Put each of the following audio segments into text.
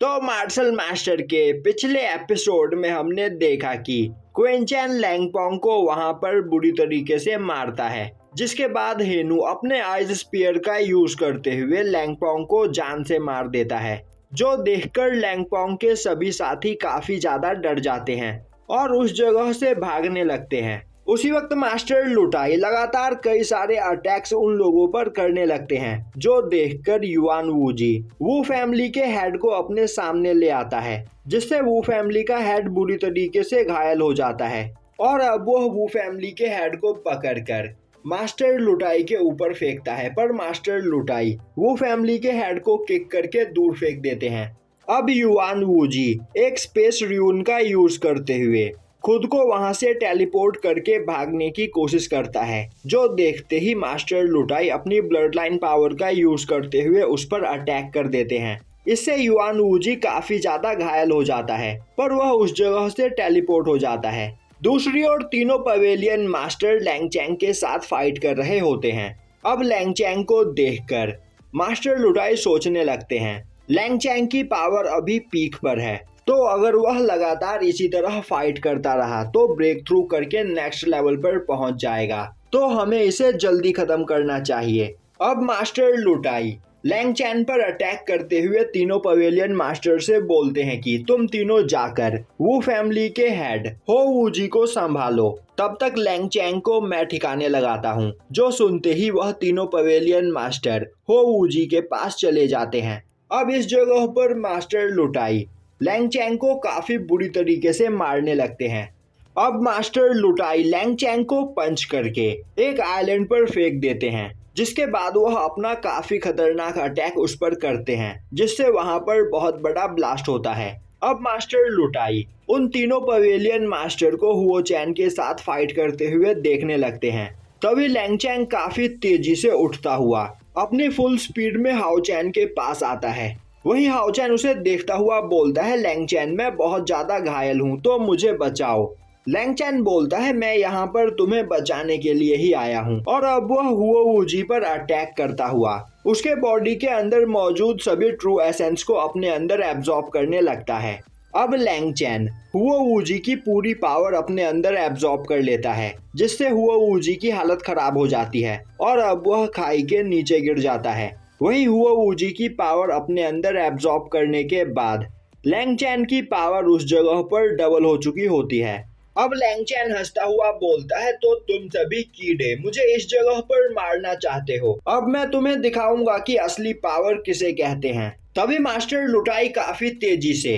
तो martial master के पिछले एपिसोड में हमने देखा कि क्वीन चैन लैंगपोंग को वहां पर बुरी तरीके से मारता है, जिसके बाद हेनू अपने आइस स्पीयर का यूज करते हुए लैंगपोंग को जान से मार देता है, जो देखकर लैंगपोंग के सभी साथी काफी ज्यादा डर जाते हैं और उस जगह से भागने लगते हैं। उसी वक्त मास्टर लुटाई लगातार कई सारे अटैक्स उन लोगों पर करने लगते हैं, जो देखकर युआन वूजी वू फैमिली के हेड को अपने सामने ले आता है, जिससे वू फैमिली का हेड बुरी तरीके से घायल हो जाता है और अब वह वू फैमिली के हेड को पकड़कर मास्टर लुटाई के ऊपर फेंकता है, पर मास्टर लुटाई वू फैमिली के हेड को किक करके दूर फेंक देते हैं। अब युआन वूजी एक स्पेस र्यून का यूज करते हुए खुद को वहां से टेलीपोर्ट करके भागने की कोशिश करता है, जो देखते ही मास्टर लुटाई अपनी ब्लड लाइन पावर का यूज करते हुए उस पर अटैक कर देते हैं। इससे युआन वूजी काफी ज्यादा घायल हो जाता है, पर वह उस जगह से टेलीपोर्ट हो जाता है। दूसरी ओर तीनों पवेलियन मास्टर लैंगचैंग के साथ फाइट कर रहे होते हैं। अब लैंगचैंग को देखकर मास्टर लुटाई सोचने लगते हैं, लैंगचैंग की पावर अभी पीक पर है, तो अगर वह लगातार इसी तरह फाइट करता रहा तो ब्रेक थ्रू करके नेक्स्ट लेवल पर पहुंच जाएगा, तो हमें इसे जल्दी खत्म करना चाहिए। अब मास्टर लुटाई लैंगचैन पर अटैक करते हुए तीनों पवेलियन मास्टर से बोलते हैं कि तुम तीनों जाकर वू फैमिली के हेड हो वूजी को संभालो, तब तक लैंगचैंग को मैं ठिकाने लगाता हूँ। जो सुनते ही वह तीनों पवेलियन मास्टर हो वूजी के पास चले जाते हैं। अब इस जगह पर मास्टर लुटाई लैंगचैंग को काफी बुरी तरीके से मारने लगते हैं। अब मास्टर लुटाई लैंगचैंग को पंच करके एक आइलैंड पर फेंक देते हैं, जिसके बाद वह अपना काफी खतरनाक अटैक उस पर करते हैं, जिससे वहां पर बहुत बड़ा ब्लास्ट होता है। अब मास्टर लुटाई उन तीनों पवेलियन मास्टर को हुओ चैन के साथ फाइट करते हुए देखने लगते हैं। तभी लैंगचैंग काफी तेजी से उठता हुआ अपनी फुल स्पीड में हाओ चैन के पास आता है। वहीं हाओ चैन उसे देखता हुआ बोलता है, लैंगचैन मैं बहुत ज्यादा घायल हूँ, तो मुझे बचाओ। लैंगचैन बोलता है, मैं यहाँ पर तुम्हें बचाने के लिए ही आया हूँ, और अब वह हुओ वूजी पर अटैक करता हुआ उसके बॉडी के अंदर मौजूद सभी ट्रू एसेंस को अपने अंदर एब्जॉर्ब करने लगता है। अब लैंगचैन हुओ वूजी की पूरी पावर अपने अंदर एब्जॉर्ब कर लेता है, जिससे हुओ वूजी की हालत खराब हो जाती है और अब वह खाई के नीचे गिर जाता है। वहीं हुओ वूजी की पावर अपने अंदर एब्जॉर्ब करने के बाद लैंगचैन की पावर उस जगह पर डबल हो चुकी होती है। अब लैंगचैन हंसता हुआ बोलता है, तो तुम सभी कीड़े मुझे इस जगह पर मारना चाहते हो, अब मैं तुम्हें दिखाऊंगा कि असली पावर किसे कहते हैं। तभी मास्टर लुटाई काफी तेजी से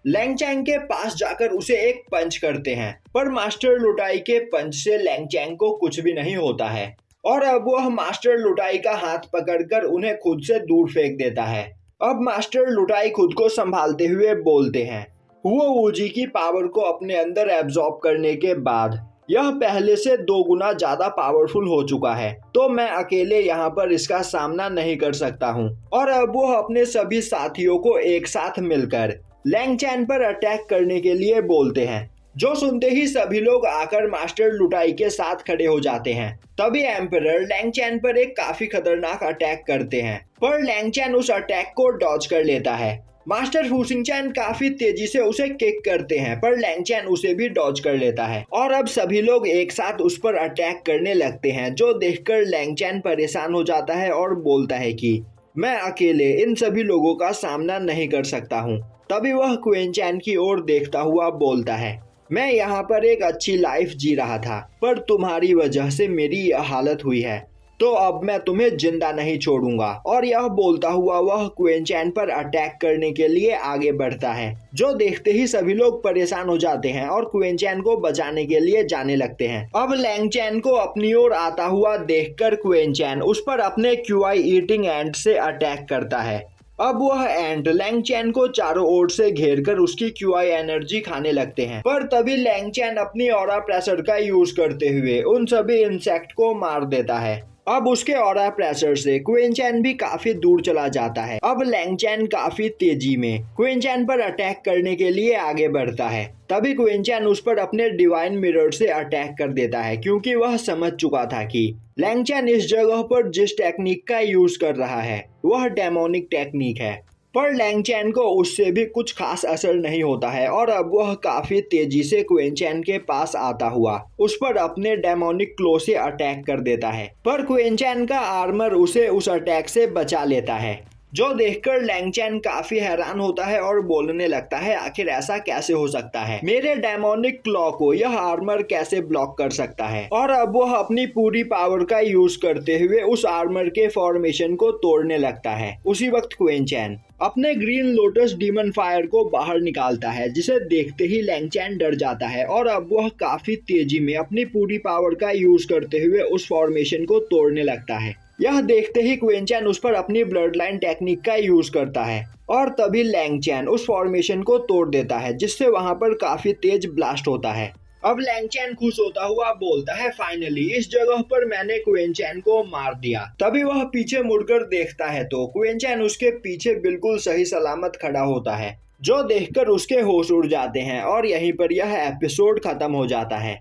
लैंगचैन के पास जाकर उसे एक पंच करते हैं, पर मास्टर लुटाई के पंच से लैंगचैन को कुछ भी नहीं होता है और अब वह मास्टर लुटाई का हाथ पकड़कर उन्हें खुद से दूर फेंक देता है। अब मास्टर लुटाई खुद को संभालते हुए बोलते हैं, हुओ वूजी की पावर को अपने अंदर एब्जॉर्ब करने के बाद यह पहले से 2 गुना ज्यादा पावरफुल हो चुका है, तो मैं अकेले यहाँ पर इसका सामना नहीं कर सकता हूँ। और अब वह अपने सभी साथियों को एक साथ मिलकर लैंगचैन पर अटैक करने के लिए बोलते हैं, जो सुनते ही सभी लोग आकर मास्टर लुटाई के साथ खड़े हो जाते हैं। तभी एम्परर लैंगचैन पर एक काफी खतरनाक अटैक करते हैं, पर लैंगचैन उस अटैक को डॉज कर लेता है। मास्टर फूसिंगचैन काफी तेजी से उसे किक करते हैं, पर लैंगचैन उसे भी डॉज कर लेता है और अब सभी लोग एक साथ उस पर अटैक करने लगते हैं, जो देखकर लैंगचैन परेशान हो जाता है और बोलता है कि मैं अकेले इन सभी लोगों का सामना नहीं कर सकता हूँ। तभी वह क्वीन चैन की ओर देखता हुआ बोलता है, मैं यहाँ पर एक अच्छी लाइफ जी रहा था, पर तुम्हारी वजह से मेरी यह हालत हुई है, तो अब मैं तुम्हें जिंदा नहीं छोड़ूंगा। और यह बोलता हुआ वह क्वीन चैन पर अटैक करने के लिए आगे बढ़ता है, जो देखते ही सभी लोग परेशान हो जाते हैं और क्वीन चैन को बचाने के लिए जाने लगते हैं। अब लैंगचैन को अपनी ओर आता हुआ देखकर क्वीन चैन उस पर अपने क्यूआई ईटिंग एंट से अटैक करता है। अब वह एंट लैंगचैन को चारों ओर से घेरकर उसकी क्यूआई एनर्जी खाने लगते हैं, पर तभी लैंगचैन अपनी ऑरा प्रेशर का यूज करते हुए उन सभी इंसेक्ट को मार देता है। अब उसके ऑरा प्रेशर से क्वीन चैन भी काफी दूर चला जाता है। अब लैंगचैन काफी तेजी में क्वीन चैन पर अटैक करने के लिए आगे बढ़ता है। तभी क्वीन चैन उस पर अपने डिवाइन मिरर से अटैक कर देता है, क्योंकि वह समझ चुका था कि लैंगचैन इस जगह पर जिस टेक्निक का यूज कर रहा है वह डेमोनिक टेक्निक है। पर लैंग चैन को उससे भी कुछ खास असर नहीं होता है और अब वह काफी तेजी से क्वेन चैन के पास आता हुआ उस पर अपने डेमोनिक क्लो से अटैक कर देता है, पर क्वेन चैन का आर्मर उसे उस अटैक से बचा लेता है, जो देखकर लैंग चैन काफी हैरान होता है और बोलने लगता है आखिर ऐसा कैसे हो सकता है, मेरे डेमोनिक क्लॉ को यह आर्मर कैसे ब्लॉक कर सकता है। और अब वह अपनी पूरी पावर का यूज करते हुए उस आर्मर के फॉर्मेशन को तोड़ने लगता है। उसी वक्त क्वेन चैन अपने ग्रीन लोटस डीमन फायर को बाहर निकालता है, जिसे देखते ही लैंग चैन डर जाता है और अब वह काफी तेजी में अपनी पूरी पावर का यूज करते हुए उस फॉर्मेशन को तोड़ने लगता है। यह देखते ही क्वेन चैन उस पर अपनी ब्लड लाइन टेक्निक का यूज करता है और तभी लैंग चैन उस फॉर्मेशन को तोड़ देता है, जिससे वहां पर काफी तेज ब्लास्ट होता है। अब लैंग चैन खुश होता हुआ बोलता है फाइनली इस जगह पर मैंने क्वेन चैन को मार दिया। तभी वह पीछे मुड़कर देखता है तो क्वेन चैन उसके पीछे बिल्कुल सही सलामत खड़ा होता है, जो देखकर उसके होश उड़ जाते हैं और यहीं पर यह एपिसोड खत्म हो जाता है।